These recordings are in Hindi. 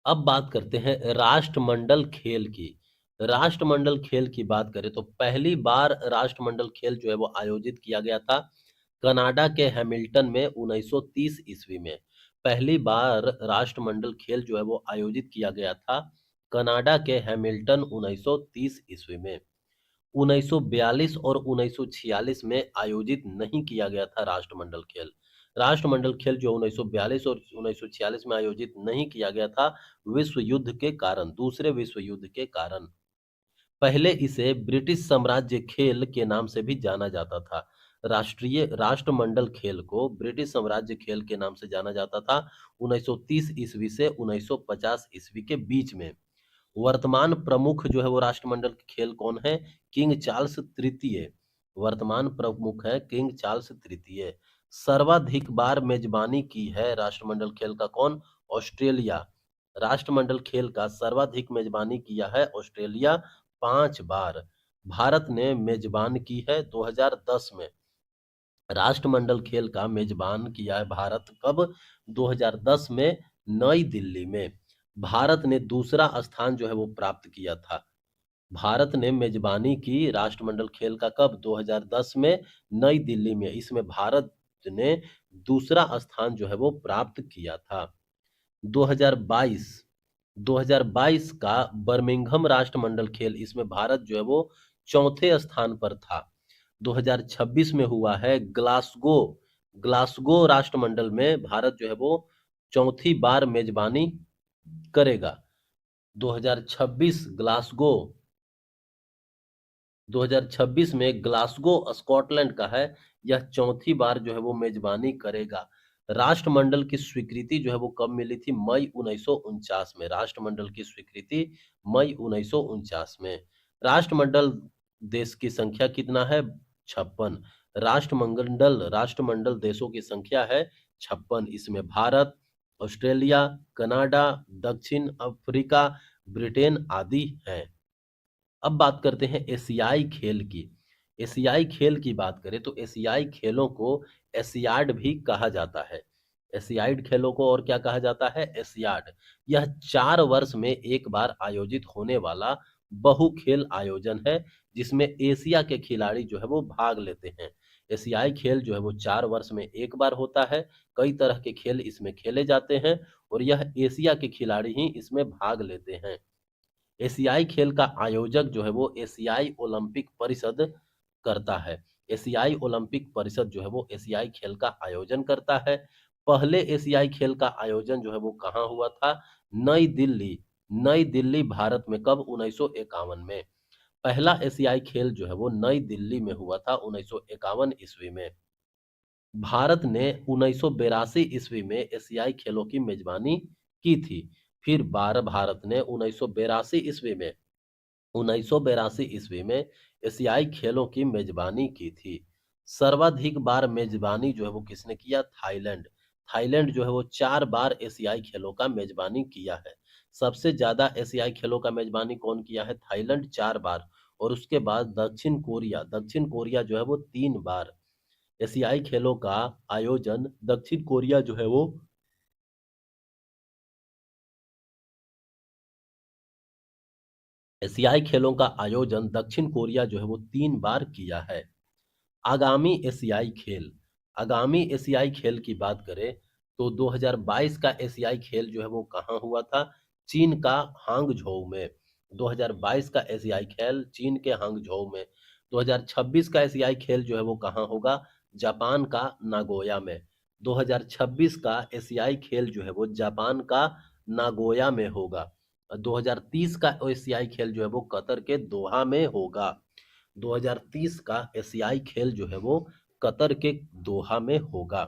अब बात करते हैं राष्ट्रमंडल खेल की। राष्ट्रमंडल खेल की बात करें तो पहली बार राष्ट्रमंडल खेल जो है वो आयोजित किया गया था कनाडा के हैमिल्टन में 1930 ईस्वी में। पहली बार राष्ट्रमंडल खेल जो है वो आयोजित किया गया था कनाडा के हैमिल्टन 1930 ईस्वी में। 1942 और 1946 में आयोजित नहीं किया गया था राष्ट्रमंडल खेल। राष्ट्रमंडल खेल जो 1942 और 1946 में आयोजित नहीं किया गया था विश्व युद्ध के कारण, दूसरे विश्व युद्ध के कारण। पहले इसे ब्रिटिश साम्राज्य खेल के नाम से भी जाना जाता था। राष्ट्रीय राष्ट्रमंडल खेल को ब्रिटिश साम्राज्य खेल के नाम से जाना जाता था 1930 ईस्वी से 1950 ईस्वी के बीच में। वर्तमान प्रमुख जो है वो राष्ट्रमंडल के खेल कौन है? किंग चार्ल्स तृतीय। वर्तमान प्रमुख है किंग चार्ल्स तृतीय। सर्वाधिक बार मेजबानी की है राष्ट्रमंडल खेल का कौन? ऑस्ट्रेलिया। राष्ट्रमंडल खेल का सर्वाधिक मेजबानी किया है ऑस्ट्रेलिया, 5 बार। भारत ने मेजबान की है 2010 में। राष्ट्रमंडल खेल का मेजबान किया है भारत कब? 2010 में, नई दिल्ली में। भारत ने दूसरा स्थान जो है वो प्राप्त किया था। भारत ने मेजबानी की राष्ट्रमंडल खेल का कब? 2010 में, नई दिल्ली में। इसमें भारत ने दूसरा स्थान जो है वो प्राप्त किया था। 2022 2022 का बर्मिंघम राष्ट्रमंडल खेल, इसमें भारत जो है वो चौथे स्थान पर था। 2026 में हुआ है ग्लासगो। ग्लासगो राष्ट्रमंडल में भारत जो है वो चौथी बार मेजबानी करेगा। 2026 ग्लासगो 2026 में ग्लासगो स्कॉटलैंड का है। यह चौथी बार जो है वो मेजबानी करेगा। राष्ट्रमंडल की स्वीकृति जो है वो कब मिली थी? मई 1949 में। राष्ट्रमंडल की स्वीकृति मई 1949 में। राष्ट्रमंडल देश की संख्या कितना है? 56। राष्ट्रमंडल देशों की संख्या है 56। इसमें भारत, ऑस्ट्रेलिया, कनाडा, दक्षिण अफ्रीका, ब्रिटेन आदि हैं। अब बात करते हैं एशियाई खेल की। एशियाई खेल की बात करें तो एशियाई खेलों को एशियाड भी कहा जाता है। एशियाइड खेलों को और क्या कहा जाता है? एशियाड। यह 4 वर्ष में एक बार आयोजित होने वाला बहु खेल आयोजन है जिसमें एशिया के खिलाड़ी जो है वो भाग लेते हैं। एशियाई खेल जो है वो 4 वर्ष में एक बार होता है। कई तरह के खेल इसमें खेले जाते हैं और यह एशिया के खिलाड़ी ही इसमें भाग लेते हैं। एशियाई खेल का आयोजक जो है वो एशियाई ओलंपिक परिषद करता है। एशियाई ओलंपिक परिषद जो है वो एशियाई खेल का आयोजन करता है। पहले एशियाई खेल का आयोजन जो है वो कहाँ हुआ था? नई दिल्ली। नई दिल्ली भारत में कब? 1951 में। पहला एशियाई खेल जो है वो नई दिल्ली में हुआ था 1951 ईस्वी में। भारत ने 1982 ईस्वी में एशियाई खेलों की मेजबानी की थी। फिर बार भारत ने 1982 ईस्वी में एशियाई खेलों की मेजबानी की थी। सर्वाधिक बार मेजबानी जो है वो किसने किया? थाईलैंड। थाईलैंड जो है वो 4 बार एशियाई खेलों का मेजबानी किया है। सबसे ज्यादा एशियाई खेलों का मेजबानी कौन किया है? थाईलैंड, 4 बार। और उसके बाद दक्षिण कोरिया। दक्षिण कोरिया जो है वो 3 बार। एशियाई खेलों का आयोजन दक्षिण कोरिया जो है वो एशियाई खेलों का आयोजन दक्षिण कोरिया जो है वो 3 बार किया है। आगामी एशियाई खेल। आगामी एशियाई खेल की बात करें तो 2022 का एशियाई खेल जो है वो कहाँ हुआ था? चीन का हांगझोउ में। 2022 का एशियाई खेल चीन के हांगझोउ में। 2026 का एशियाई खेल जो है वो कहाँ होगा? जापान का नागोया में। 2026 का एशियाई खेल जो है वो जापान का नागोया में होगा। 2030 का एशियाई खेल जो है वो कतर के दोहा में होगा। 2030 का एशियाई खेल जो है वो कतर के दोहा में होगा।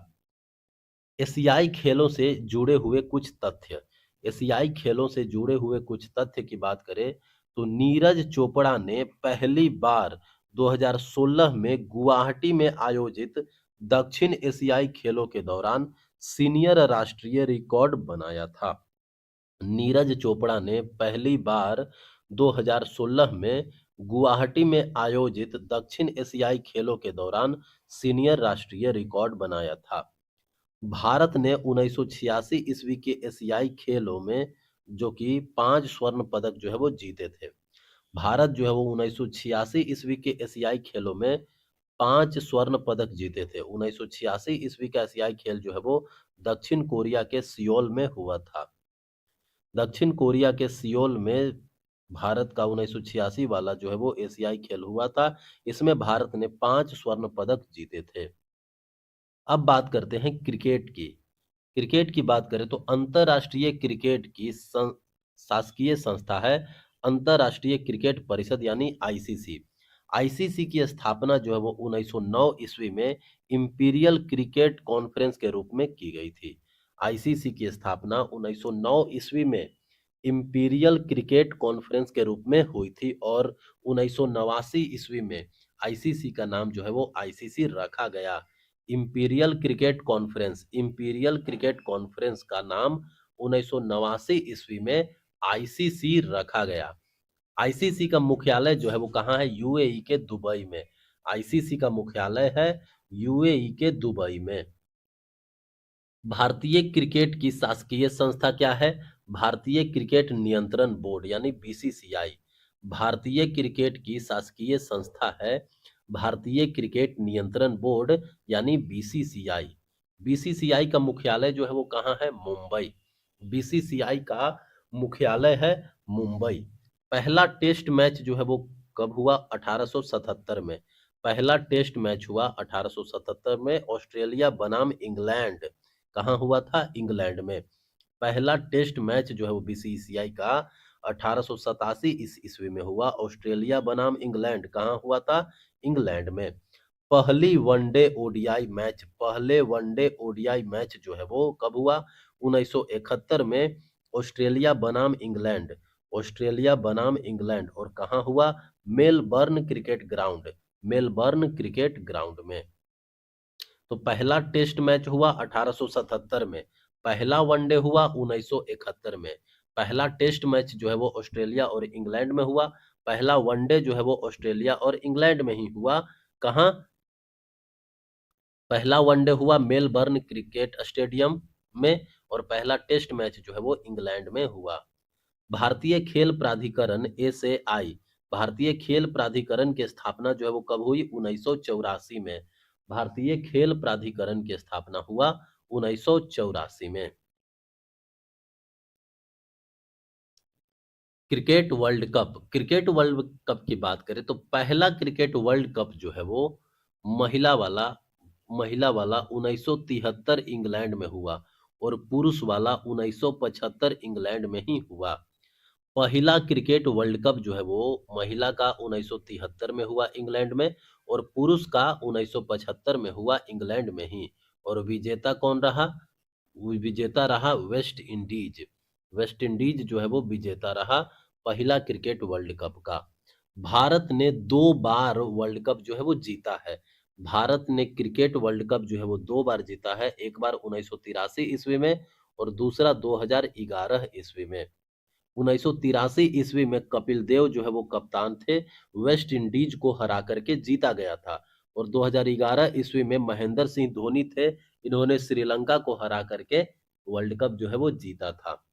एशियाई खेलों से जुड़े हुए कुछ तथ्य। एशियाई खेलों से जुड़े हुए कुछ तथ्य की बात करें तो नीरज चोपड़ा ने पहली बार 2016 में गुवाहाटी में आयोजित दक्षिण एशियाई खेलों के दौरान सीनियर राष्ट्रीय रिकॉर्ड बनाया था। नीरज चोपड़ा ने पहली बार 2016 में गुवाहाटी में आयोजित दक्षिण एशियाई खेलों के दौरान सीनियर राष्ट्रीय रिकॉर्ड बनाया था। भारत ने 1986 ईस्वी के एशियाई खेलों में जो कि 5 स्वर्ण पदक जो है वो जीते थे। भारत जो है वो 1986 ईस्वी के एशियाई खेलों में 5 स्वर्ण पदक जीते थे। 1986 ईस्वी का एशियाई खेल जो है वो दक्षिण कोरिया के सियोल में हुआ था। दक्षिण कोरिया के सियोल में भारत का 1986 वाला जो है वो एशियाई खेल हुआ था। इसमें भारत ने 5 स्वर्ण पदक जीते थे। अब बात करते हैं क्रिकेट की। क्रिकेट की बात करें तो अंतर्राष्ट्रीय क्रिकेट की शासकीय संस्था है अंतर्राष्ट्रीय क्रिकेट परिषद यानी आईसीसी। आईसीसी की स्थापना जो है वो 1909 ईस्वी में इंपीरियल क्रिकेट कॉन्फ्रेंस के रूप में की गई थी। आईसीसी की स्थापना 1909 ईस्वी में इंपीरियल क्रिकेट कॉन्फ्रेंस के रूप में हुई थी और 1989 ईस्वी में आईसीसी का नाम जो है वो आईसीसी रखा गया। इंपीरियल क्रिकेट कॉन्फ्रेंस का नाम 1989 ईस्वी में आईसीसी रखा गया। आईसीसी का मुख्यालय जो है वो कहाँ है? यूएई के दुबई में। आईसीसी का मुख्यालय है यूएई के दुबई में। भारतीय क्रिकेट की शासकीय संस्था क्या है? भारतीय क्रिकेट नियंत्रण बोर्ड यानी बीसीसीआई। भारतीय क्रिकेट की शासकीय संस्था है भारतीय क्रिकेट नियंत्रण बोर्ड यानी बीसीसीआई। बीसीसीआई का मुख्यालय जो है वो कहाँ है? मुंबई। बीसीसीआई का मुख्यालय है मुंबई। पहला टेस्ट मैच जो है वो कब हुआ? 1877 में। पहला टेस्ट मैच हुआ 1877 में ऑस्ट्रेलिया बनाम इंग्लैंड। कहाँ हुआ था? इंग्लैंड में। पहला टेस्ट मैच जो है वो बीसीसीआई का 1887 ईस्वी में हुआ ऑस्ट्रेलिया बनाम इंग्लैंड। कहाँ हुआ था? इंग्लैंड में। पहले वनडे ओडीआई मैच जो है वो कब हुआ? 1971 में ऑस्ट्रेलिया बनाम इंग्लैंड। ऑस्ट्रेलिया बनाम इंग्लैंड और कहाँ हुआ? Melbourne cricket ground. Melbourne cricket ground में। तो पहला टेस्ट मैच हुआ 1877 में। पहला वनडे हुआ 1971 में। पहला टेस्ट मैच जो है वो ऑस्ट्रेलिया और इंग्लैंड में हुआ। पहला वनडे जो है वो ऑस्ट्रेलिया और इंग्लैंड में ही हुआ। कहाँ? पहला वनडे हुआ मेलबर्न क्रिकेट स्टेडियम में और पहला टेस्ट मैच जो है वो इंग्लैंड में हुआ। भारतीय खेल प्राधिकरण एसएआई। भारतीय खेल प्राधिकरण की स्थापना जो है वो कब हुई? 1984 में। भारतीय खेल प्राधिकरण की स्थापना हुआ 1984 में। क्रिकेट वर्ल्ड कप की बात करें तो पहला क्रिकेट वर्ल्ड कप जो है वो महिला वाला महिला वाला 1973 इंग्लैंड में हुआ और पुरुष वाला 1975 इंग्लैंड में ही हुआ। पहला क्रिकेट वर्ल्ड कप जो है वो महिला का 1973 में हुआ इंग्लैंड में और पुरुष का 1975 में हुआ इंग्लैंड में ही। और विजेता कौन रहा? विजेता रहा वेस्ट इंडीज। वेस्ट इंडीज जो है वो विजेता रहा पहला क्रिकेट वर्ल्ड कप का। भारत ने 2 बार वर्ल्ड कप जो है वो जीता है। भारत ने क्रिकेट वर्ल्ड कप जो है वो 2 बार जीता है। एक बार 1983 ईस्वी में और दूसरा 2011 ईस्वी में। 1983 ईस्वी में कपिल देव जो है वो कप्तान थे। वेस्ट इंडीज को हरा करके जीता गया था। और 2011 ईस्वी में महेंद्र सिंह धोनी थे। इन्होंने श्रीलंका को हरा करके वर्ल्ड कप जो है वो जीता था।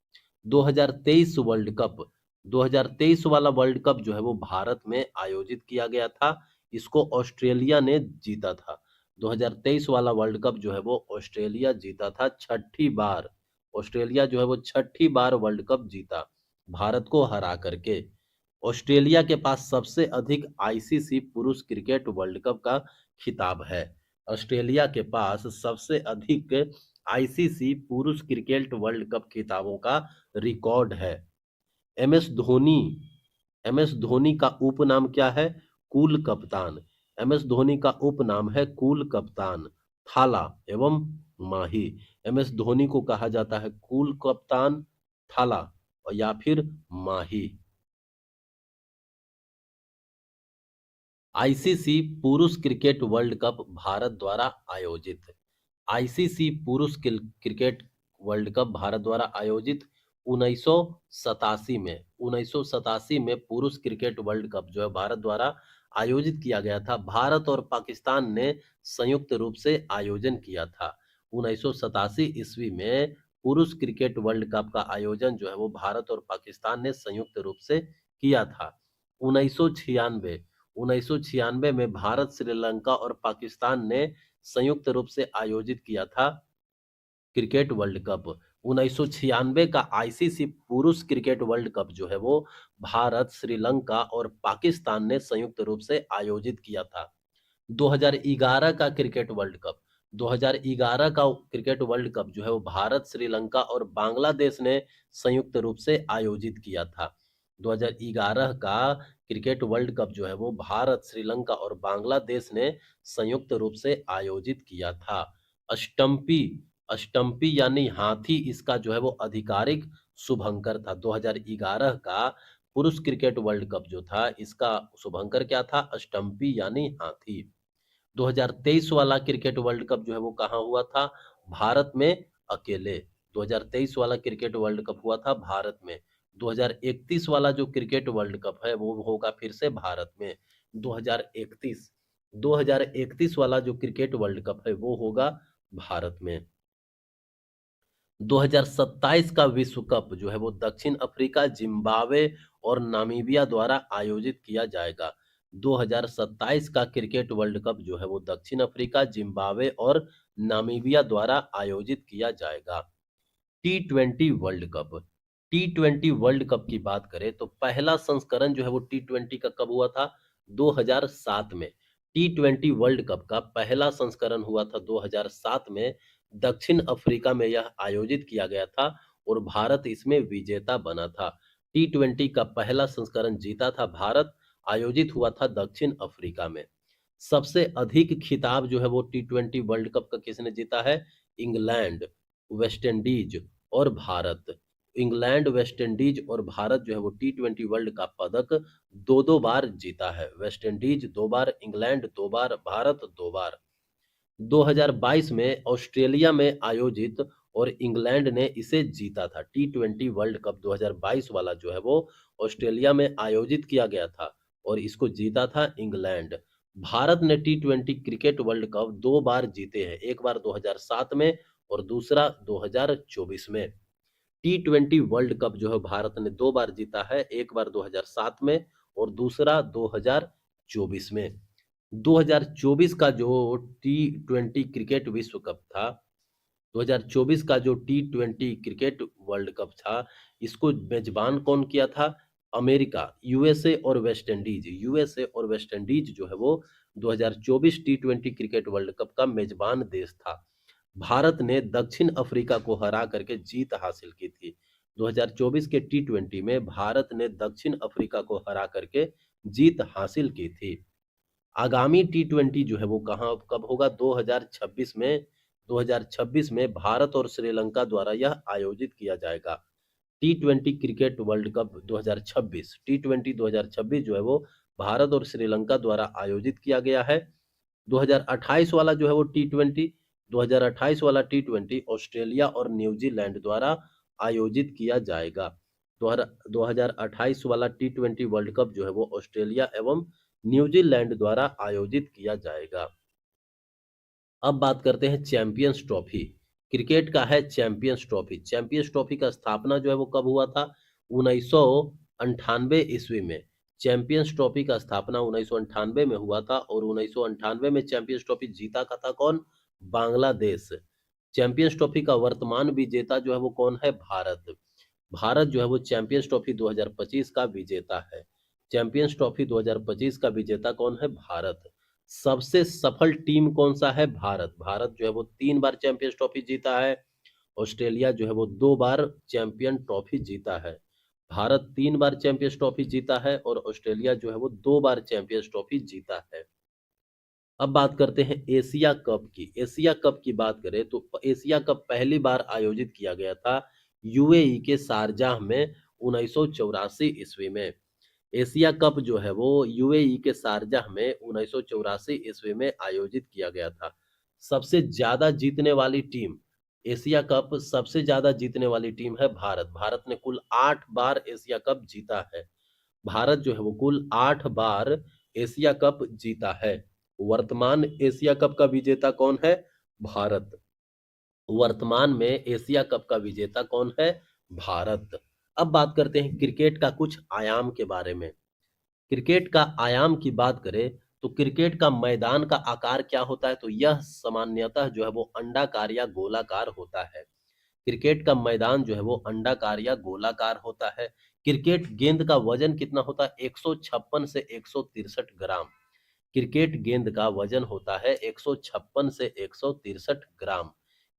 2023 वर्ल्ड कप 2023 वाला वर्ल्ड कप जो है वो भारत में आयोजित किया गया था। इसको ऑस्ट्रेलिया ने जीता था। 2023 वाला वर्ल्ड कप जो है वो ऑस्ट्रेलिया जीता था छठी बार। ऑस्ट्रेलिया जो है वो छठी बार वर्ल्ड कप जीता भारत को हरा करके। ऑस्ट्रेलिया के पास सबसे अधिक आईसीसी पुरुष क्रिकेट वर्ल्ड कप का खिताब है। ऑस्ट्रेलिया के पास सबसे अधिक आईसीसी पुरुष क्रिकेट वर्ल्ड कप खिताबों का रिकॉर्ड है। M S Dhoni M S Dhoni का उपनाम क्या है? कूल कप्तान। एम एस धोनी का उपनाम है कूल कप्तान, थाला एवं माही। एम एस धोनी को कहा जाता है कूल कप्तान, थाला और या फिर माही। आईसीसी पुरुष क्रिकेट वर्ल्ड कप भारत द्वारा आयोजित। आईसीसी पुरुष क्रिकेट वर्ल्ड कप भारत द्वारा आयोजित 1987 में पुरुष क्रिकेट वर्ल्ड कप जो है भारत द्वारा आयोजित किया गया था। भारत और पाकिस्तान ने संयुक्त रूप से आयोजन किया था। 1987 ईस्वी में पुरुष क्रिकेट वर्ल्ड कप का आयोजन जो है वो भारत और पाकिस्तान ने संयुक्त रूप से किया था? 1996। 1996 में भारत, श्रीलंका और पाकिस्तान ने संयुक्त रूप से आयोजित किया था क्रिकेट वर्ल्ड कप। 1996 का आईसीसी पुरुष क्रिकेट वर्ल्ड कप जो है वो भारत, श्रीलंका और पाकिस्तान ने संयुक्त रूप से आयोजित किया था। 2011 का क्रिकेट वर्ल्ड कप 2011 का क्रिकेट वर्ल्ड कप जो है वो भारत, श्रीलंका और बांग्लादेश ने संयुक्त रूप से आयोजित किया था। 2011 का क्रिकेट वर्ल्ड कप जो है वो भारत, श्रीलंका और बांग्लादेश ने संयुक्त रूप से आयोजित किया था। अष्टम्पी अष्टम्पी यानी हाथी, इसका जो है वो आधिकारिक शुभंकर था। 2011 का पुरुष क्रिकेट वर्ल्ड कप जो था, इसका शुभंकर क्या था? अष्टम्पी यानी हाथी। 2023 वाला क्रिकेट वर्ल्ड कप जो है वो कहाँ हुआ था? भारत में अकेले। 2023 वाला क्रिकेट वर्ल्ड कप हुआ था भारत में। 2031 वाला जो क्रिकेट वर्ल्ड कप है वो होगा फिर से भारत में। 2031 2031 वाला जो क्रिकेट वर्ल्ड कप है वो होगा भारत में। 2027 का विश्व कप जो है वो दक्षिण अफ्रीका, जिम्बाब्वे और नामीबिया द्वारा आयोजित किया जाएगा। 2027 का क्रिकेट वर्ल्ड कप जो है वो दक्षिण अफ्रीका, जिम्बाब्वे और नामीबिया द्वारा आयोजित किया जाएगा। T 20 world cup T 20 world cup की बात करें तो पहला संस्करण जो है वो टी 20 का कब हुआ था? 2007 में। टी 20 वर्ल्ड कप का पहला संस्करण हुआ था 2007 में। दक्षिण अफ्रीका में यह आयोजित किया गया था और भारत इसमें विजेता बना था। टी 20 का पहला संस्करण जीता था भारत, आयोजित हुआ था दक्षिण अफ्रीका में। सबसे अधिक खिताब जो है वो टी 20 वर्ल्ड कप का किसने जीता है? इंग्लैंड, वेस्ट इंडीज और भारत। इंग्लैंड, वेस्ट इंडीज और भारत जो है वो टी 20 वर्ल्ड का पदक दो दो बार जीता है। वेस्ट इंडीज 2 बार, इंग्लैंड 2 बार, भारत 2 बार। 2022 में ऑस्ट्रेलिया में आयोजित और इंग्लैंड ने इसे जीता था। टी 20 वर्ल्ड कप 2022 वाला जो है वो ऑस्ट्रेलिया में आयोजित किया गया था और इसको जीता था इंग्लैंड। भारत ने टी 20 क्रिकेट वर्ल्ड कप 2 बार जीते हैं, एक बार 2007 में और दूसरा 2024 में। टी 20 वर्ल्ड कप जो है भारत ने 2 बार जीता है, एक बार 2007 में और दूसरा 2024 में। 2024 का जो टी 20 क्रिकेट विश्व कप था, 2024 का जो टी 20 क्रिकेट वर्ल्ड कप था, इसको मेजबान कौन किया था? अमेरिका, यूएसए और वेस्ट इंडीज। यूएसए और वेस्ट इंडीज जो है वो 2024 टी 20 क्रिकेट वर्ल्ड कप का मेजबान देश था। भारत ने दक्षिण अफ्रीका को हरा करके जीत हासिल की थी। 2024 के टी 20 में भारत ने दक्षिण अफ्रीका को हरा करके जीत हासिल की थी। आगामी टी 20 जो है वो कहाँ कब होगा? 2026 में। 2026 में भारत और श्रीलंका द्वारा यह आयोजित किया जाएगा। T 20 cricket world cup 2026, T 20 2026 जो है वो भारत और श्रीलंका द्वारा आयोजित किया गया है। 2028 वाला जो है वो टी 20 2028 वाला टी 20 ऑस्ट्रेलिया और न्यूजीलैंड द्वारा आयोजित किया जाएगा। 2028 वाला टी 20 वर्ल्ड कप जो है वो ऑस्ट्रेलिया एवं न्यूजीलैंड द्वारा आयोजित किया जाएगा। अब बात करते हैं चैंपियंस ट्रॉफी। क्रिकेट का है चैंपियंस ट्रॉफी। चैंपियंस ट्रॉफी का स्थापना जो है वो कब हुआ था? 1998 ईस्वी में। चैंपियंस ट्रॉफी का स्थापना 1998 में हुआ था और 1998 में चैंपियंस ट्रॉफी जीता का था कौन? बांग्लादेश। चैंपियंस ट्रॉफी का वर्तमान विजेता जो है वो कौन है? भारत। भारत जो है वो चैंपियंस ट्रॉफी 2025 का विजेता है। चैंपियंस ट्रॉफी 2025 का विजेता कौन है? भारत। सबसे सफल टीम कौन सा है? भारत। भारत जो है वो 3 बार चैंपियंस ट्रॉफी जीता है। ऑस्ट्रेलिया जो है वो 2 बार चैंपियन ट्रॉफी जीता है। भारत 3 बार चैंपियंस ट्रॉफी जीता है और ऑस्ट्रेलिया जो है वो 2 बार चैंपियंस ट्रॉफी जीता है। अब बात करते हैं एशिया कप की। एशिया कप की बात करें तो एशिया कप पहली बार आयोजित किया गया था यूएई के शारजाह में 1984 ईस्वी में। एशिया कप जो है वो यूएई के शारजाह में 1984 ईस्वी में आयोजित किया गया था। सबसे ज्यादा जीतने वाली टीम, एशिया कप सबसे ज्यादा जीतने वाली टीम है भारत। भारत ने कुल 8 बार एशिया कप जीता है। भारत जो है वो कुल 8 बार एशिया कप जीता है। वर्तमान एशिया कप का विजेता कौन है? भारत। वर्तमान में एशिया कप का विजेता कौन है? भारत। अब बात करते हैं क्रिकेट का कुछ आयाम के बारे में। क्रिकेट का आयाम की बात करें तो क्रिकेट का मैदान का आकार क्या होता है? तो यह सामान्यतः जो है वो अंडाकार या गोलाकार होता है। क्रिकेट का मैदान जो है वो अंडाकार या गोलाकार होता है। क्रिकेट गेंद का वजन कितना होता है? 156 से 163 ग्राम। क्रिकेट गेंद का वजन होता है 156 से 163 ग्राम।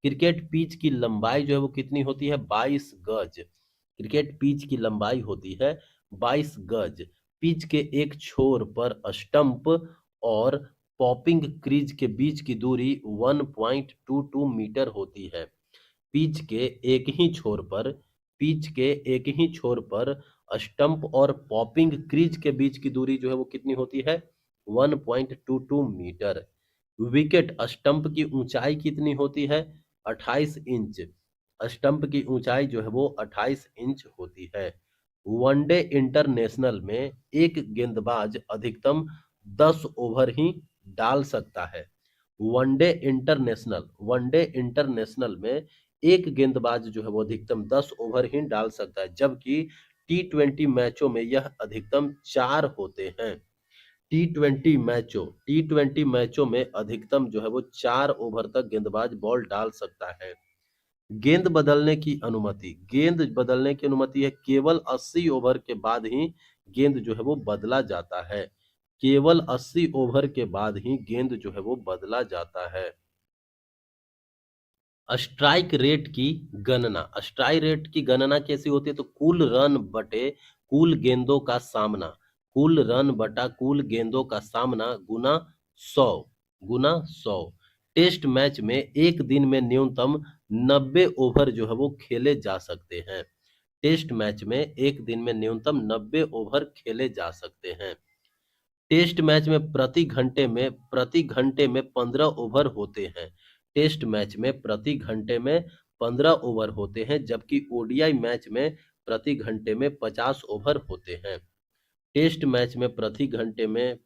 क्रिकेट पिच की लंबाई जो है वो कितनी होती है? 22 गज। क्रिकेट पिच की लंबाई होती है 22 गज। पिच के एक छोर पर स्टंप और पॉपिंग क्रीज के बीच की दूरी 1.22 मीटर होती है। पिच के एक ही छोर पर पिच के एक ही छोर पर स्टंप और पॉपिंग क्रीज के बीच की दूरी जो है वो कितनी होती है? 1.22 मीटर। विकेट स्टंप की ऊंचाई कितनी होती है? 28 इंच। स्टंप की ऊंचाई जो है वो 28 इंच होती है। वनडे इंटरनेशनल में एक गेंदबाज अधिकतम 10 ओवर ही डाल सकता है। वनडे इंटरनेशनल में एक गेंदबाज जो है वो अधिकतम 10 ओवर ही डाल सकता है, जबकि टी 20 मैचों में यह अधिकतम 4 होते हैं। टी 20 मैचों में अधिकतम जो है वो 4 ओवर तक गेंदबाज बॉल डाल सकता है। गेंद बदलने की अनुमति है केवल 80 ओवर के बाद ही गेंद जो है वो बदला जाता है। केवल 80 ओवर के बाद ही गेंद जो है वो बदला जाता है। स्ट्राइक रेट की गणना कैसी होती है? तो कुल रन बटे कुल गेंदों का सामना, कुल रन बटा कुल गेंदों का सामना गुना 100, गुना 100। टेस्ट मैच में एक दिन में न्यूनतम 90 ओवर जो है वो खेले जा सकते हैं। टेस्ट मैच में एक दिन में न्यूनतम 90 ओवर खेले जा सकते हैं। टेस्ट मैच में प्रति घंटे में 15 ओवर होते हैं। टेस्ट मैच में प्रति घंटे में 15 ओवर होते हैं, जबकि ओडीआई मैच में प्रति घंटे में 50 ओवर होते हैं। टेस्ट मैच में प्रति घंटे में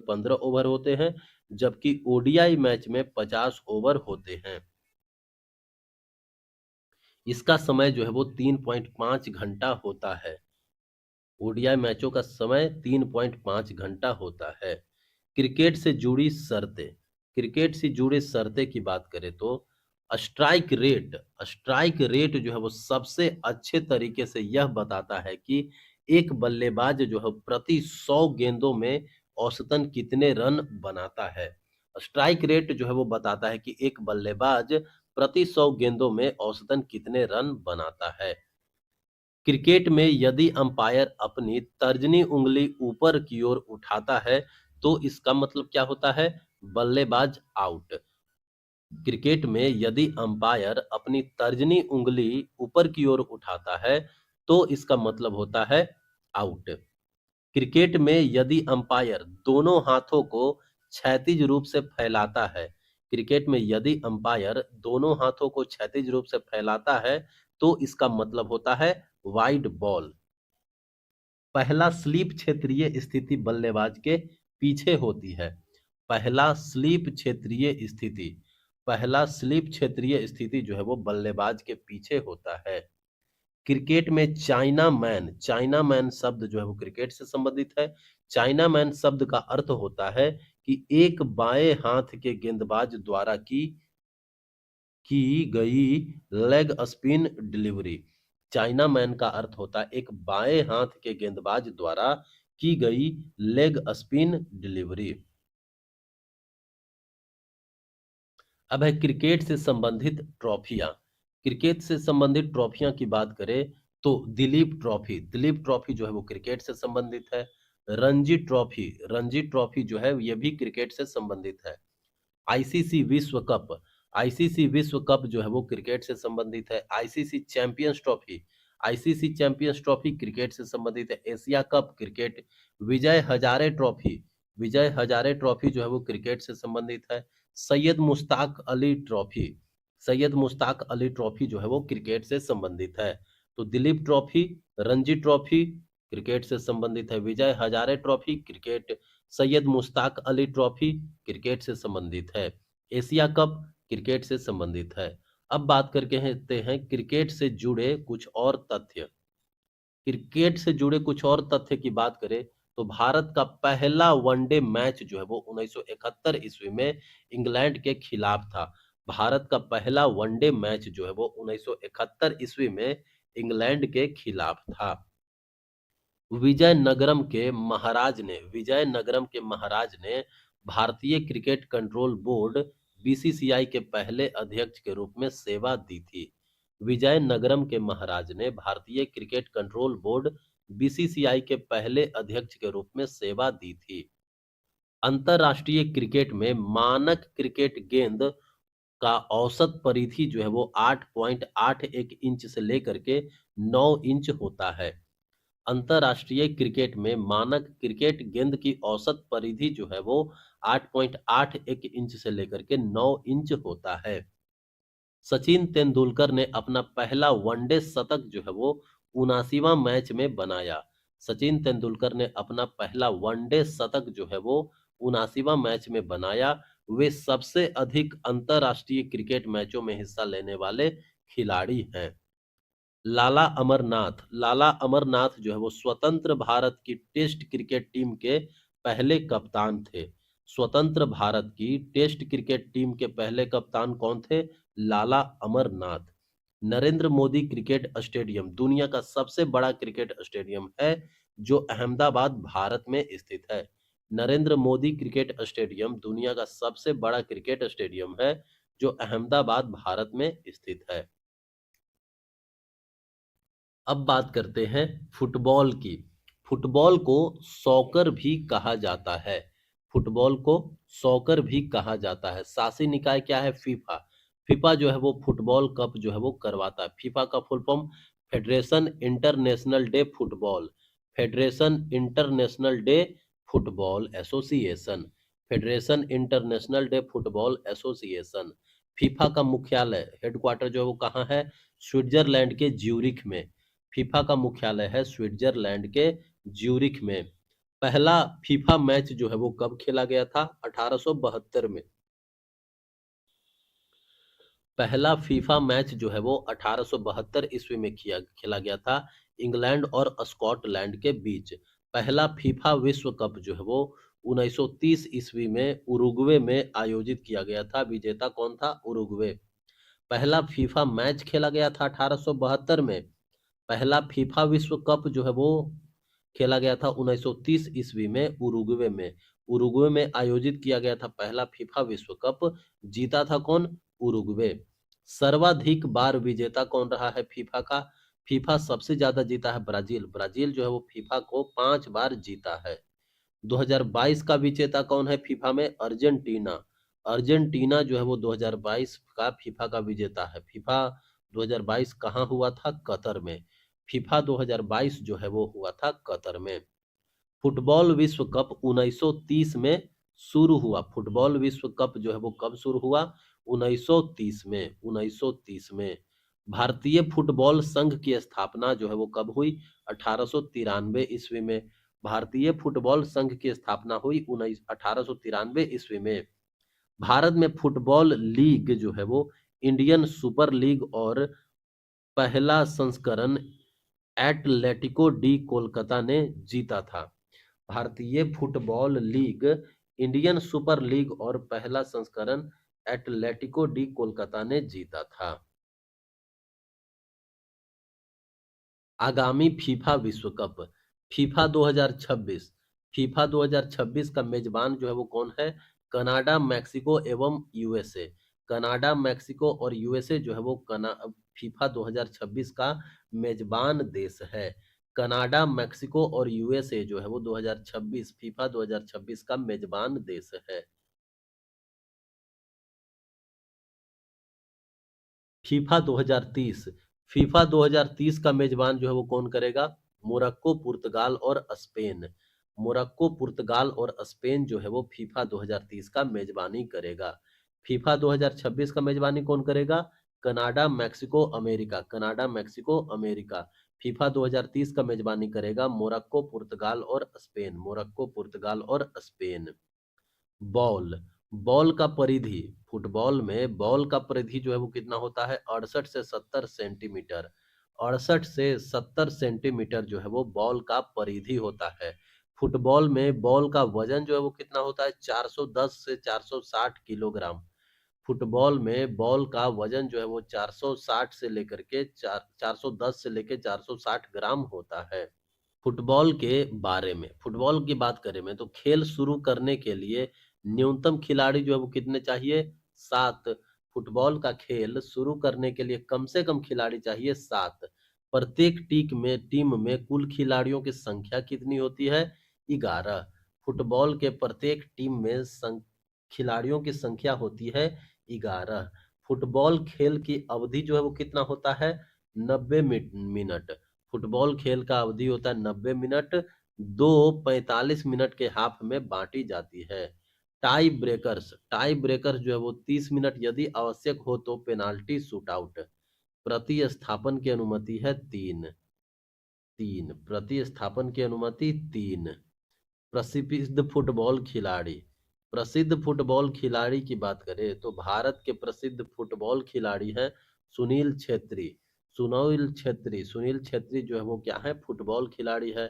15 ओवर होते हैं, जबकि ओडीआई मैच में 50 ओवर होते हैं। इसका समय जो है वो 3.5 घंटा होता है। ओडीआई मैचों का समय 3.5 घंटा होता है। क्रिकेट से जुड़ी शर्तें की बात करें तो स्ट्राइक रेट जो है वो सबसे अच्छे तरीके से यह बताता है कि एक बल्लेबाज जो है प्रति 100 गेंदों में औसतन कितने रन बनाता है। स्ट्राइक रेट जो है वो बताता है कि एक बल्लेबाज प्रति 100 गेंदों में औसतन कितने रन बनाता है। क्रिकेट में यदि अंपायर अपनी तर्जनी उंगली ऊपर की ओर उठाता है तो इसका मतलब क्या होता है? बल्लेबाज आउट। क्रिकेट में यदि अंपायर अपनी तर्जनी उंगली ऊपर की ओर उठाता है तो इसका मतलब होता है आउट। क्रिकेट में यदि अंपायर दोनों हाथों को क्षैतिज रूप से फैलाता है, क्रिकेट में यदि अंपायर दोनों हाथों को क्षैतिज रूप से फैलाता है तो इसका मतलब होता है वाइड बॉल। पहला स्लीप क्षेत्रीय स्थिति बल्लेबाज के पीछे होती है। पहला स्लीप क्षेत्रीय स्थिति पहला स्लीप क्षेत्रीय स्थिति जो है वो बल्लेबाज के पीछे होता है। क्रिकेट में चाइना मैन शब्द जो है वो क्रिकेट से संबंधित है। चाइना मैन शब्द का अर्थ होता है कि एक बाएं हाथ के गेंदबाज द्वारा की गई leg spin delivery. China man का अर्थ होता है एक बाएं हाथ के गेंदबाज द्वारा की गई लेग स्पिन डिलीवरी। अब है क्रिकेट से संबंधित ट्रॉफियां की बात करें तो दिलीप ट्रॉफी जो है वो क्रिकेट से संबंधित है। रणजी ट्रॉफी जो है ये भी क्रिकेट से संबंधित है। आईसीसी विश्व कप आईसीसी विश्व कप जो है वो क्रिकेट से संबंधित है। आईसीसी चैंपियंस ट्रॉफी क्रिकेट से संबंधित है। Asia cup cricket. Vijay Hazare trophy जो है वो क्रिकेट से संबंधित है। सैयद मुश्ताक अली ट्रॉफी जो है वो क्रिकेट से संबंधित है। तो Dilip trophy, Ranji trophy cricket से संबंधित है। Vijay Hazare trophy cricket, Syed Mushtaq Ali trophy cricket से संबंधित है। एशिया कप क्रिकेट से संबंधित है। अब बात करके हेते हैं क्रिकेट से जुड़े कुछ और तथ्य। क्रिकेट से जुड़े कुछ और तथ्य की बात करें तो भारत का पहला वनडे मैच जो है वो 1971 ईस्वी में इंग्लैंड के खिलाफ था। भारत का पहला वनडे मैच जो है वो 1971 ईस्वी में इंग्लैंड के खिलाफ था। विजयनगरम के महाराज ने भारतीय क्रिकेट कंट्रोल बोर्ड बीसीसीआई के पहले अध्यक्ष के रूप में सेवा दी थी। विजयनगरम के महाराज ने भारतीय क्रिकेट कंट्रोल बोर्ड बीसीसीआई के पहले अध्यक्ष के रूप में सेवा दी थी। अंतरराष्ट्रीय क्रिकेट में मानक क्रिकेट गेंद का औसत परिधि जो है वो 8.81 इंच से लेकर के 9 इंच होता है। अंतरराष्ट्रीय क्रिकेट में मानक क्रिकेट गेंद की औसत परिधि जो है वो 8.81 इंच से लेकर के 9 इंच होता है। सचिन तेंदुलकर ने अपना पहला वनडे शतक जो है वो 79वां मैच में बनाया। सचिन तेंदुलकर ने अपना पहला वनडे शतक जो है वो 79वां मैच में बनाया। वे सबसे अधिक अंतरराष्ट्रीय क्रिकेट मैचों में हिस्सा लेने वाले खिलाड़ी हैं। लाला अमरनाथ जो है वो स्वतंत्र भारत की टेस्ट क्रिकेट टीम के पहले कप्तान थे। स्वतंत्र भारत की टेस्ट क्रिकेट टीम के पहले कप्तान कौन थे? लाला अमरनाथ। नरेंद्र मोदी क्रिकेट स्टेडियम दुनिया का सबसे बड़ा क्रिकेट स्टेडियम है जो अहमदाबाद भारत में स्थित है। नरेंद्र मोदी क्रिकेट स्टेडियम दुनिया का सबसे बड़ा क्रिकेट स्टेडियम है जो अहमदाबाद भारत में स्थित है। अब बात करते हैं फुटबॉल की। फुटबॉल को सॉकर भी कहा जाता है। फुटबॉल को सॉकर भी कहा जाता है। शासी निकाय क्या है? फीफा। फीफा जो है वो फुटबॉल कप जो है वो करवाता है। फीफा का full form federation international day football. Federation international day football association. Federation international day football association. FIFA का मुख्यालय हेडक्वार्टर जो है वो कहाँ है? स्विट्जरलैंड के ज्यूरिख में। फीफा का मुख्यालय है स्विट्जरलैंड के ज्यूरिख में। पहला फीफा मैच जो है वो कब खेला गया था? 1872 में। पहला फीफा मैच जो है वो 1872 ईस्वी में किया खेला गया था इंग्लैंड और स्कॉटलैंड के बीच। पहला फीफा विश्व कप जो है वो 1930 ईस्वी में उरुग्वे में आयोजित किया गया था। विजेता कौन था? उरुग्वे। पहला फीफा मैच खेला गया था 1872 में। पहला फीफा विश्व कप जो है वो खेला गया था 1930 ईस्वी में उरुग्वे में। उरुग्वे में आयोजित किया गया था पहला फीफा विश्व कप। जीता था कौन? उरुग्वे। सर्वाधिक बार विजेता कौन रहा है फीफा का? फीफा सबसे ज्यादा जीता है ब्राजील। ब्राजील जो है वो फीफा को 5 बार जीता है। 2022 का विजेता कौन है फीफा में? अर्जेंटीना। अर्जेंटीना जो है वो 2022 का फीफा का विजेता है। फीफा 2022 कहाँ हुआ था? कतर में। फीफा 2022 जो है वो हुआ था कतर में। फुटबॉल विश्व कप 1930 में शुरू हुआ। फुटबॉल विश्व कप जो है वो कब शुरू हुआ? 1930 में। 1930 में। भारतीय फुटबॉल संघ की स्थापना जो है वो कब हुई? 1893 ईस्वी में। भारतीय फुटबॉल संघ की स्थापना हुई 1893 ईस्वी में। भारत में फुटबॉल लीग जो है वो इंडियन सुपर लीग और पहला संस्करण एटलेटिको डी कोलकाता ने जीता था। भारतीय football league Indian super league और पहला संस्करण एटलेटिको डी कोलकाता ने जीता था। आगामी फीफा विश्व कप फीफा 2026। फीफा 2026 का मेजबान जो है वो कौन है? कनाडा, मैक्सिको एवं यूएसए। कनाडा, मैक्सिको और यूएसए जो है वो फीफा 2026 का मेजबान देश है। कनाडा, मैक्सिको और यूएसए जो है वो 2026 फीफा 2026 का मेजबान देश है। फीफा 2030। फीफा 2030 का मेजबान जो है वो कौन करेगा? मोरक्को, पुर्तगाल और स्पेन। मोरक्को, पुर्तगाल और स्पेन जो है वो फीफा 2030 का मेजबानी करेगा। फीफा 2026 का मेजबानी कौन करेगा? Canada, Mexico, America. Canada, Mexico, America. FIFA 2030 का मेजबानी करेगा मोरक्को, पुर्तगाल और स्पेन। मोरक्को, पुर्तगाल और स्पेन। बॉल बॉल का परिधि, फुटबॉल में बॉल का परिधि जो है वो कितना होता है, 68 से 70 सेंटीमीटर। 68 से 70 सेंटीमीटर जो है वो बॉल का परिधि होता है। फुटबॉल में बॉल का वजन जो है वो कितना होता है, 410 से 460 किलोग्राम। फुटबॉल में बॉल का वजन जो है वो 460 से लेकर के 410 से लेकर 460 ग्राम होता है। फुटबॉल के बारे में, फुटबॉल की बात करें में, तो खेल शुरू करने के लिए न्यूनतम खिलाड़ी जो है वो कितने चाहिए, 7। फुटबॉल का खेल शुरू करने के लिए कम से कम खिलाड़ी चाहिए 7। प्रत्येक टीम में कुल खिलाड़ियों की संख्या कितनी होती है, 11। फुटबॉल के प्रत्येक टीम में खिलाड़ियों की संख्या होती है 11। फुटबॉल खेल की अवधि जो है वो कितना होता है, 90 मिनट। फुटबॉल खेल का अवधि होता है 90 मिनट। दो 45 मिनट के हाफ में बांटी जाती है। टाई ब्रेकर्स जो है वो 30 मिनट, यदि आवश्यक हो तो पेनाल्टी शूट आउट। प्रतिस्थापन की अनुमति है 3। 3 प्रतिस्थापन की अनुमति 3। प्रसिद्ध फुटबॉल खिलाड़ी, प्रसिद्ध फुटबॉल खिलाड़ी की बात करें तो भारत के प्रसिद्ध फुटबॉल खिलाड़ी हैं सुनील छेत्री। सुनील छेत्री जो है वो क्या है, फुटबॉल खिलाड़ी है।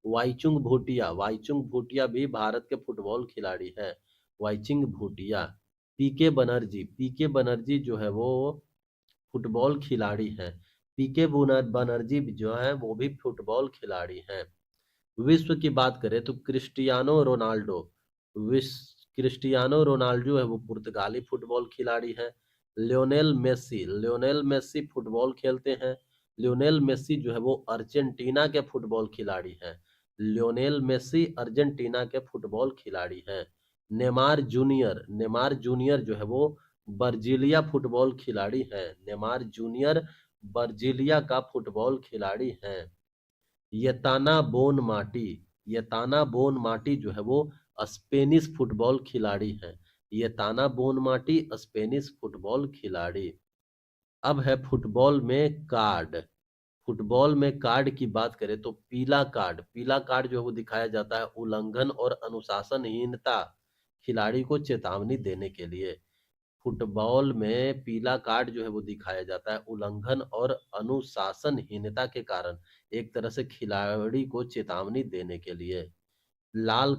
वाईचुंग भूटिया भी भारत के फुटबॉल खिलाड़ी है। वाईचिंग भूटिया। पीके बनर्जी जो है वो फुटबॉल खिलाड़ी हैं। बनर्जी जो है वो भी फुटबॉल खिलाड़ी हैं। विश्व की बात करें तो क्रिस्टियानो रोनाल्डो है वो पुर्तगाली फुटबॉल खिलाड़ी है। लियोनेल मेसी फुटबॉल खेलते हैं। लियोनेल मेसी जो है वो अर्जेंटीना के फुटबॉल खिलाड़ी हैं। लियोनेल मेसी अर्जेंटीना के फुटबॉल खिलाड़ी हैं। नेमार जूनियर जो है वो बर्जीलिया फुटबॉल खिलाड़ी हैं। नेमार जूनियर बर्जीलिया का फुटबॉल खिलाड़ी हैं। यताना बोन माटी यताना बोन माटी जो है वो स्पेनिश फुटबॉल खिलाड़ी हैं। यताना बोन माटी स्पेनिश फुटबॉल खिलाड़ी। अब है फुटबॉल में कार्ड की बात करें तो पीला कार्ड जो है वो दिखाया जाता है उल्लंघन और अनुशासनहीनता, खिलाड़ी को चेतावनी देने के लिए। फुटबॉल में पीला कार्ड जो है वो दिखाया जाता है उल्लंघन और अनुशासनहीनता के कारण, एक तरह से खिलाड़ी को चेतावनी देने के लिए। लाल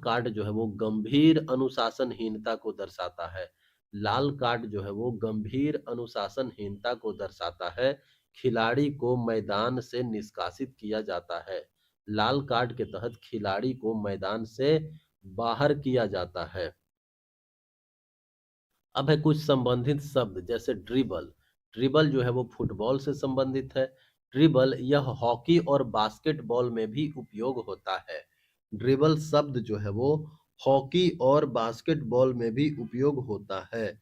कार्ड जो है वो गंभीर अनुशासनहीनता को दर्शाता है। लाल कार्ड जो है वो गंभीर अनुशासनहीनता को दर्शाता है। खिलाड़ी को मैदान से निष्कासित किया जाता है। लाल कार्ड के तहत खिलाड़ी को मैदान से बाहर किया जाता है। अब है कुछ संबंधित शब्द जैसे ड्रिबल जो है वो फुटबॉल से संबंधित है। ड्रिबल यह हॉकी और बास्केटबॉल में भी उपयोग होता है। ड्रिबल शब्द जो है वो हॉकी और बास्केटबॉल में भी उपयोग होता है।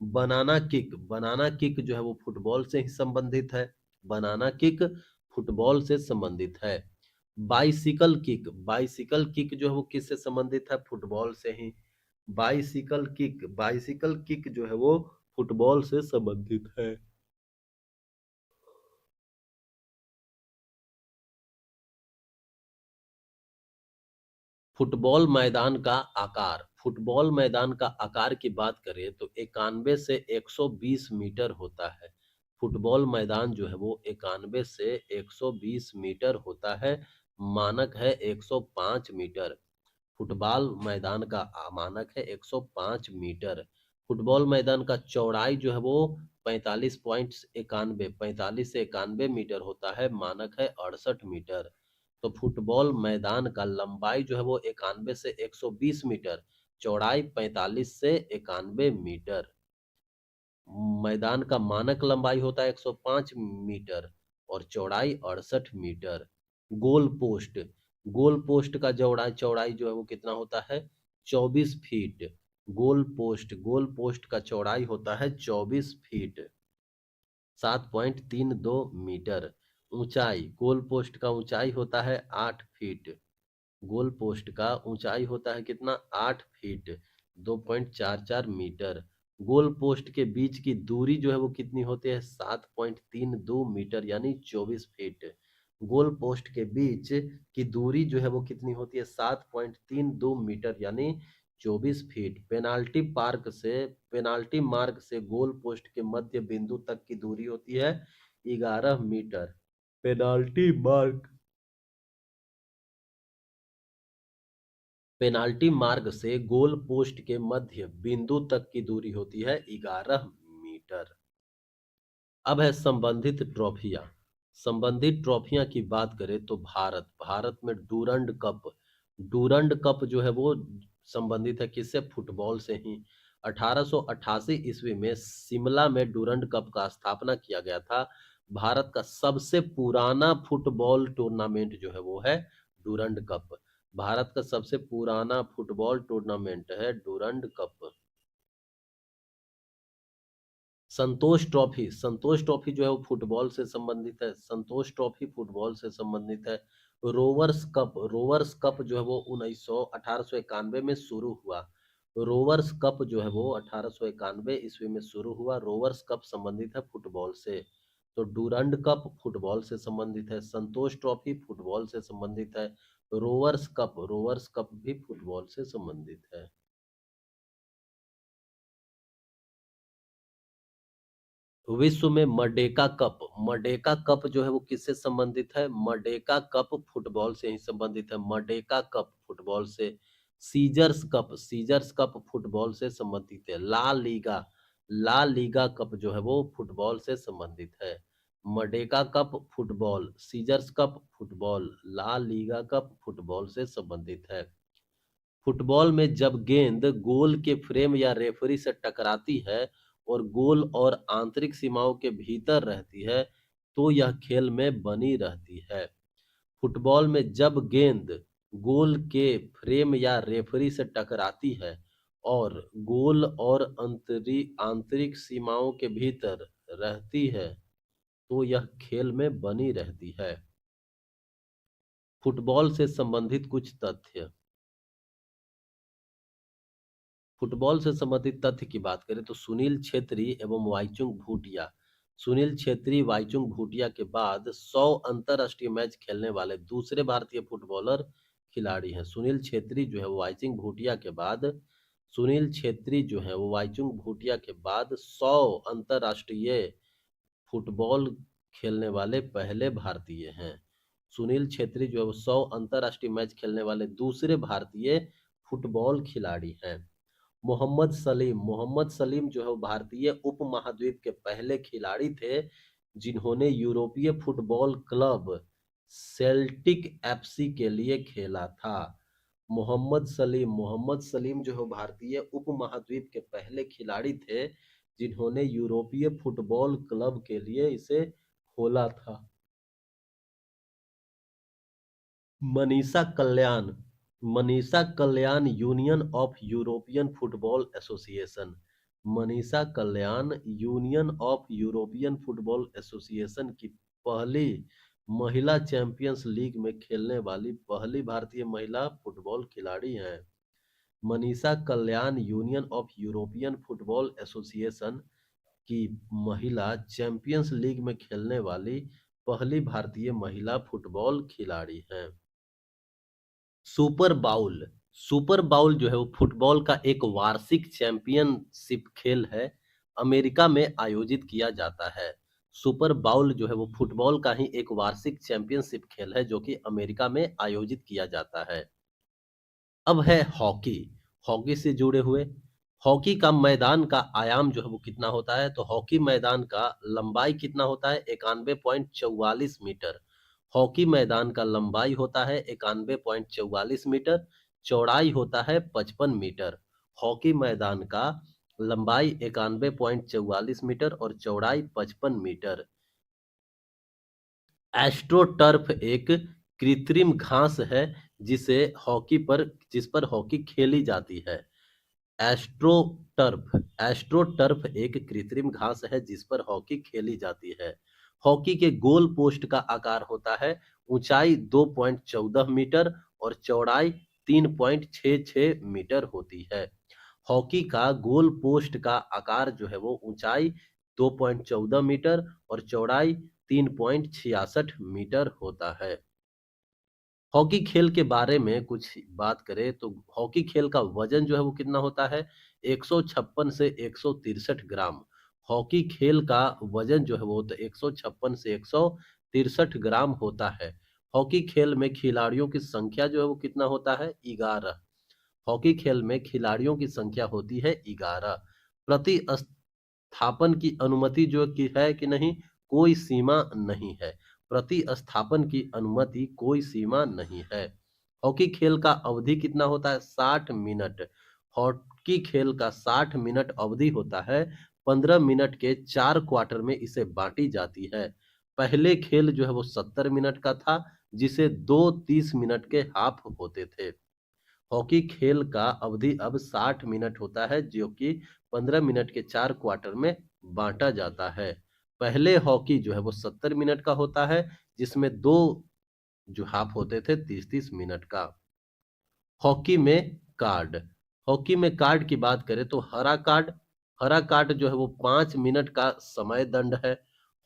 बनाना किक जो है वो फुटबॉल से ही संबंधित है। बनाना किक फुटबॉल से संबंधित है। बाइसिकल किक जो है वो किससे संबंधित है, फुटबॉल से ही। बाइसिकल किक जो है वो फुटबॉल से संबंधित है। फुटबॉल मैदान का आकार की बात करें तो 91 से 120 मीटर होता है। फुटबॉल मैदान जो है वो 91 से 120 मीटर होता है। मानक है 105 मीटर। फुटबॉल मैदान का मानक है 105 मीटर। फुटबॉल मैदान का चौड़ाई जो है वो 45 से 91 मीटर होता है। मानक है 68 मीटर। तो फुटबॉल मैदान का लंबाई जो है वो 91 से 120 मीटर, चौड़ाई 45 से 91 मीटर। मैदान का मानक लंबाई होता है 105 मीटर और चौड़ाई 68 metre. Goal post goal post का चौड़ाई चौड़ाई जो है वो कितना होता है, 24 फीट। गोल पोस्ट का चौड़ाई होता है 24 फीट, 7.32 मीटर। ऊंचाई गोल पोस्ट का ऊंचाई होता है 8 फीट। गोल पोस्ट का ऊंचाई होता है कितना, 8 फीट, 2.44 मीटर। गोल पोस्ट के बीच की दूरी जो है वो कितनी होती है, 7.32 मीटर यानी 24 फीट। गोल पोस्ट के बीच की दूरी जो है वो कितनी होती है, 7.32 मीटर यानी 24 फीट। पेनाल्टी मार्क से गोल पोस्ट के मध्य बिंदु तक की दूरी होती है 11 metre. Penalty mark penalty mark से गोल पोस्ट के मध्य बिंदु तक की दूरी होती है 11 मीटर। अब है संबंधित ट्रॉफियां की बात करें तो भारत में डूरंड कप जो है वो संबंधित है किससे? फुटबॉल से ही। 1888 ईस्वी में शिमला में डूरंड कप का स्थापना किया गया था। भारत का सबसे पुराना फुटबॉल टूर्नामेंट जो है वो है डूरंड कप। भारत का सबसे पुराना फुटबॉल टूर्नामेंट है डूरंड कप। संतोष ट्रॉफी जो है वो फुटबॉल से संबंधित है। संतोष ट्रॉफी फुटबॉल से संबंधित है। रोवर्स कप जो है वो 1891 में शुरू हुआ। रोवर्स कप जो है वो 1891 ईस्वी में शुरू हुआ। रोवर्स कप संबंधित है फुटबॉल से। तो डूरंड कप फुटबॉल से संबंधित है। संतोष ट्रॉफी फुटबॉल से संबंधित है। रोवर्स कप भी फुटबॉल से संबंधित है। विश्व में मर्डेका कप जो है वो किससे संबंधित है? मर्डेका कप फुटबॉल से ही संबंधित है। मर्डेका कप फुटबॉल से। सीजर्स कप फुटबॉल से संबंधित है। ला लीगा कप जो है वो फुटबॉल से संबंधित है। Merdeka cup football, Caesars cup football, La Liga cup football से संबंधित है। फुटबॉल में जब गेंद गोल के फ्रेम या रेफरी से टकराती है और गोल और आंतरिक सीमाओं के भीतर रहती है तो यह खेल में बनी रहती है। फुटबॉल में जब गेंद गोल के फ्रेम या रेफरी से टकराती है और गोल और आंतरिक सीमाओं के भीतर रहती है तो यह खेल में बनी रहती है। फुटबॉल से संबंधित कुछ तथ्य। फुटबॉल से संबंधित तथ्य की बात करें तो सुनील छेत्री वाईचुंग भूटिया के बाद 100 अंतरराष्ट्रीय मैच खेलने वाले दूसरे भारतीय फुटबॉलर खिलाड़ी हैं। सुनील छेत्री जो है वो वाईचुंग भूटिया के बाद 100 अंतरराष्ट्रीय फुटबॉल खेलने वाले पहले भारतीय हैं। सुनील छेत्री जो है वो 100 अंतरराष्ट्रीय मैच खेलने वाले दूसरे भारतीय फुटबॉल खिलाड़ी हैं। मोहम्मद सलीम जो है वो भारतीय उपमहाद्वीप के पहले खिलाड़ी थे जिन्होंने यूरोपीय फुटबॉल क्लब सेल्टिक एफसी के लिए खेला था। मोहम्मद सलीम जो है भारतीय उपमहाद्वीप के पहले खिलाड़ी थे जिन्होंने यूरोपीय फुटबॉल क्लब के लिए इसे खोला था। Manisha Kalyan union of European football association. Manisha Kalyan union of European football association की पहली महिला चैंपियंस लीग में खेलने वाली पहली भारतीय महिला फुटबॉल खिलाड़ी हैं। Manisha Kalyan union of European football association की महिला चैंपियंस लीग में खेलने वाली पहली भारतीय महिला फुटबॉल खिलाड़ी हैं। सुपर बाउल जो है वो फुटबॉल का एक वार्षिक चैंपियनशिप खेल है। अमेरिका में आयोजित किया जाता है। सुपर बाउल जो है वो फुटबॉल का ही एक वार्षिक चैंपियनशिप खेल है जो कि अमेरिका में आयोजित किया जाता है। अब है हॉकी से जुड़े हुए। हॉकी का मैदान का आयाम जो है वो कितना होता है? तो हॉकी मैदान का लंबाई कितना होता है? 91.44 मीटर। हॉकी मैदान का लंबाई होता है 91.44 मीटर। चौड़ाई होता है 55 मीटर। हॉकी मैदान का लंबाई 91.44 मीटर और चौड़ाई 55 मीटर। एस्ट्रोटर्फ एक कृत्रिम घास है जिसे जिस पर हॉकी खेली जाती है। एस्ट्रोटर्फ एक कृत्रिम घास है जिस पर हॉकी खेली जाती है। हॉकी के गोल पोस्ट का आकार होता है ऊंचाई 2.14 मीटर और चौड़ाई 3.66 मीटर होती है। हॉकी का गोल पोस्ट का आकार जो है वो ऊंचाई 2.14 मीटर और चौड़ाई 3.66 मीटर होता है। हॉकी खेल के बारे में कुछ बात करें तो हॉकी खेल का वजन जो है वो कितना होता है 156 से 163 ग्राम। हॉकी खेल का वजन जो है वो तो 156 से 163 ग्राम होता है। हॉकी खेल में खिलाड़ियों की संख्या जो है वो कितना होता है 11। हॉकी खेल में खिलाड़ियों की संख्या होती है 11। प्रति स्थापन की अनुमति जो कि है कि नहीं, कोई सीमा नहीं है। प्रतिस्थापन की अनुमति कोई सीमा नहीं है। हॉकी खेल का अवधि कितना होता है 60 मिनट। हॉकी खेल का 60 मिनट अवधि होता है। 15 मिनट के 4 क्वार्टर में इसे बांटी जाती है। पहले खेल जो है वो 70 मिनट का था, जिसे 2 30 मिनट के हाफ होते थे। हॉकी खेल का अवधि अब 60 मिनट होता है, जो कि 15 मिनट के 4 क्वार्टर में बांटा जाता है। पहले हॉकी जो है वो 70 मिनट का होता है, जिसमें 2 जो हाफ होते थे 30-30 मिनट का। हॉकी में कार्ड। हॉकी में कार्ड की बात करें तो हरा कार्ड जो है वो 5 मिनट का समय दंड है।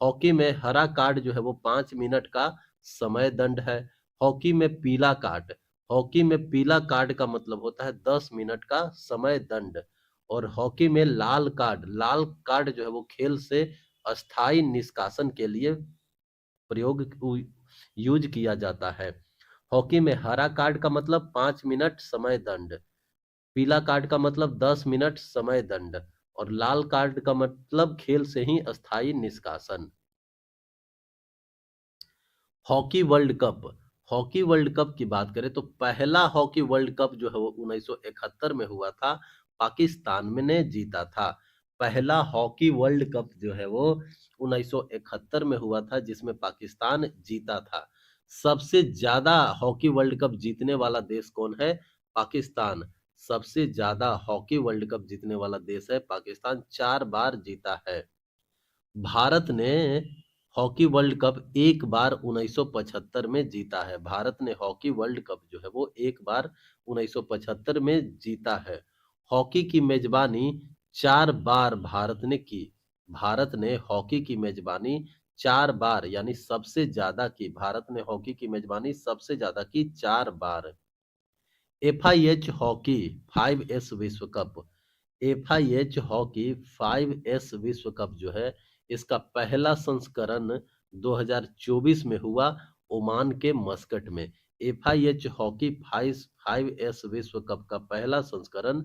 हॉकी में हरा कार्ड जो है वो 5 मिनट का समय दंड है। हॉकी में पीला कार्ड। हॉकी में पीला कार्ड का मतलब होता है 10 मिनट का समय दंड। और हॉकी में लाल कार्ड जो है वो खेल से अस्थायी निष्कासन के लिए प्रयोग यूज किया जाता है। हॉकी में हरा कार्ड का मतलब 5 मिनट समय दंड, पीला कार्ड का मतलब 10 मिनट समय दंड और लाल कार्ड का मतलब खेल से ही अस्थायी निष्कासन। Hockey world cup. Hockey world cup की बात करें तो पहला हॉकी वर्ल्ड कप जो है वो 1971 में हुआ था, पाकिस्तान में ने जीता था। पहला हॉकी वर्ल्ड कप जो है वो 1971 में हुआ था, जिसमें पाकिस्तान जीता था। सबसे ज्यादा हॉकी वर्ल्ड कप जीतने वाला देश कौन है? पाकिस्तान। सबसे ज्यादा हॉकी वर्ल्ड कप जीतने वाला देश है पाकिस्तान, 4 बार जीता है। भारत ने हॉकी वर्ल्ड कप एक बार 1975 में जीता है। भारत ने हॉकी वर्ल्ड कप जो है वो एक बार 1975 में जीता है। हॉकी की मेजबानी 4 बार भारत ने की। भारत ने हॉकी की मेजबानी 4 बार यानी सबसे ज्यादा की। भारत ने हॉकी की मेजबानी सबसे ज्यादा की 4 बार। FIH हॉकी 5S विश्व कप। FIH हॉकी 5S विश्व कप जो है, इसका पहला संस्करण 2024 में हुआ ओमान के मस्कट में। FIH हॉकी 5S विश्व कप का पहला संस्करण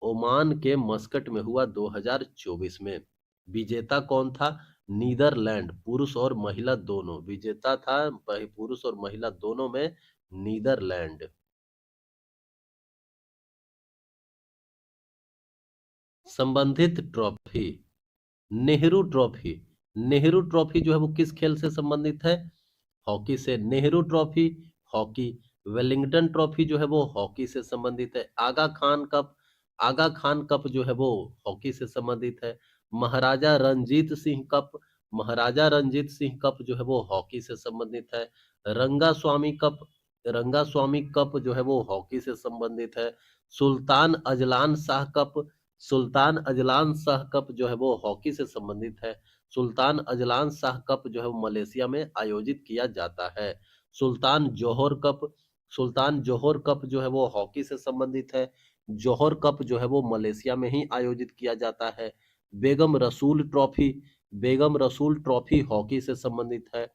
ओमान के मस्कट में हुआ 2024 में। विजेता कौन था? नीदरलैंड। पुरुष और महिला दोनों विजेता था, पुरुष और महिला दोनों में नीदरलैंड। संबंधित trophy. Nehru trophy. Nehru trophy जो है वो किस खेल से संबंधित है? हॉकी से। Nehru trophy hockey. Wellington trophy जो है वो हॉकी से संबंधित है। आगा खान कप जो है वो हॉकी से संबंधित है। महाराजा रंजीत सिंह कप। महाराजा रंजीत सिंह कप जो है वो हॉकी से संबंधित है। रंगा स्वामी कप। रंगा स्वामी कप जो है वो हॉकी से संबंधित है। Sultan Azlan Shah cup. Sultan Azlan Shah cup जो है वो हॉकी से संबंधित है। सुल्तान अजलान शाह कप जो है वो मलेशिया में आयोजित किया जाता है। सुल्तान जोहर कप। सुल्तान जोहर कप जो है वो हॉकी से संबंधित है। जोहर कप जो है वो मलेशिया में ही आयोजित किया जाता है। बेगम रसूल ट्रॉफी। बेगम रसूल ट्रॉफी हॉकी से संबंधित है।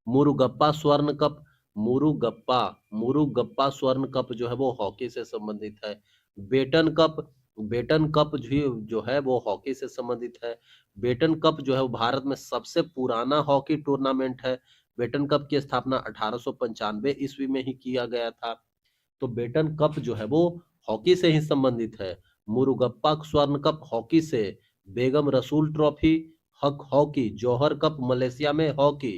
मुरुगप्पा स्वर्ण कप। मुरुगप्पा मुरुगप्पा स्वर्ण कप जो है वो हॉकी से संबंधित है। Batten cup. बेटन कप जो है वो हॉकी से संबंधित है। बेटन कप जो है वो भारत में सबसे पुराना हॉकी टूर्नामेंट है। बेटन कप की स्थापना 1895 ईस्वी में ही किया गया था। तो बेटन कप जो है वो हॉकी से ही संबंधित है। मुरुगप्पा स्वर्ण कप हॉकी से। बेगम रसूल ट्रॉफी हक हॉकी। जौहर कप मलेशिया में hockey.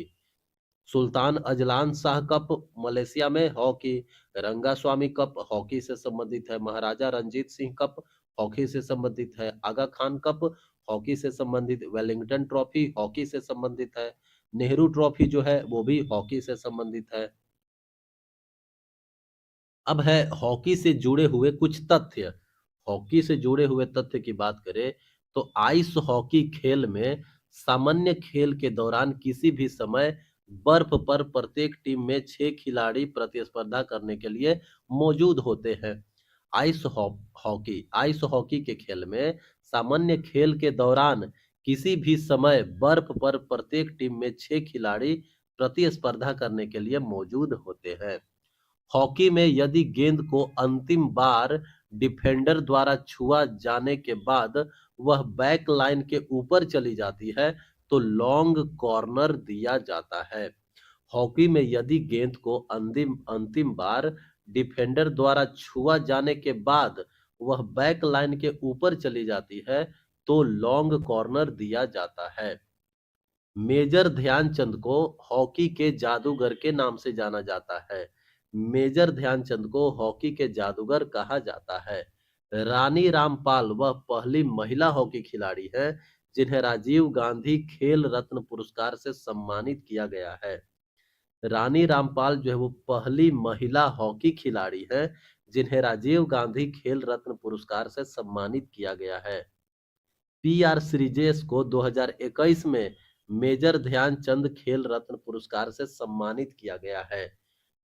Sultan Azlan Shah cup Malaysia में हॉकी। रंगास्वामी कप हॉकी से संबंधित है। महाराजा रंजीत सिंह कप हॉकी से संबंधित है। आगा खान कप हॉकी से संबंधित। वेलिंगटन ट्रॉफी हॉकी से संबंधित है। नेहरू ट्रॉफी जो है वो भी हॉकी से संबंधित है। अब है हॉकी से जुड़े हुए कुछ तथ्य। हॉकी से जुड़े हुए तथ्य की बात करें तो आइस हॉकी खेल में सामान्य खेल के दौरान किसी भी समय बर्फ पर प्रत्येक टीम में 6 खिलाड़ी प्रतिस्पर्धा करने के लिए मौजूद होते हैं। आइस हॉकी के खेल में सामान्य खेल के दौरान किसी भी समय बर्फ पर प्रत्येक टीम में 6 खिलाड़ी प्रतिस्पर्धा करने के लिए मौजूद होते हैं। हॉकी में यदि गेंद को अंतिम बार डिफेंडर द्वारा छुआ जाने के बाद वह बैक लाइन के ऊपर चली जाती है तो लॉन्ग कॉर्नर दिया जाता है। हॉकी में यदि गेंद को अंतिम अंतिम बार डिफेंडर द्वारा छुआ जाने के बाद वह बैक लाइन के ऊपर चली जाती है तो लॉन्ग कॉर्नर दिया जाता है। मेजर ध्यानचंद को हॉकी के जादूगर के नाम से जाना जाता है। मेजर ध्यानचंद को हॉकी के जादूगर कहा जाता है। रानी रामपाल वह पहली महिला हॉकी खिलाड़ी है जिन्हें राजीव गांधी खेल रत्न पुरस्कार से सम्मानित किया गया है। रानी रामपाल जो है वो पहली महिला हॉकी खिलाड़ी है जिन्हें राजीव गांधी खेल रत्न पुरस्कार से सम्मानित किया गया है। पीआर श्रीजेश को 2021 में मेजर ध्यानचंद खेल रत्न पुरस्कार से सम्मानित किया गया है।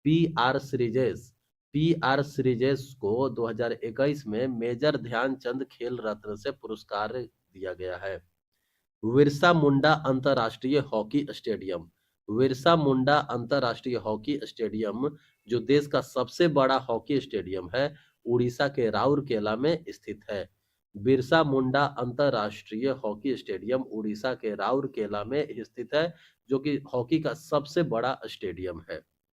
पीआर श्रीजेश पीआर श्रीजेश को 2021 में मेजर ध्यानचंद खेल रत्न से पुरस्कार दिया गया है। बिरसा मुंडा अंतर्राष्ट्रीय हॉकी स्टेडियम बिरसा मुंडा अंतर्राष्ट्रीय हॉकी स्टेडियम जो देश का सबसे बड़ा हॉकी स्टेडियम है उड़ीसा के राउरकेला में स्थित है। बिरसा मुंडा अंतर्राष्ट्रीय हॉकी स्टेडियम उड़ीसा के राउरकेला में स्थित है जो कि हॉकी का सबसे बड़ा स्टेडियम है।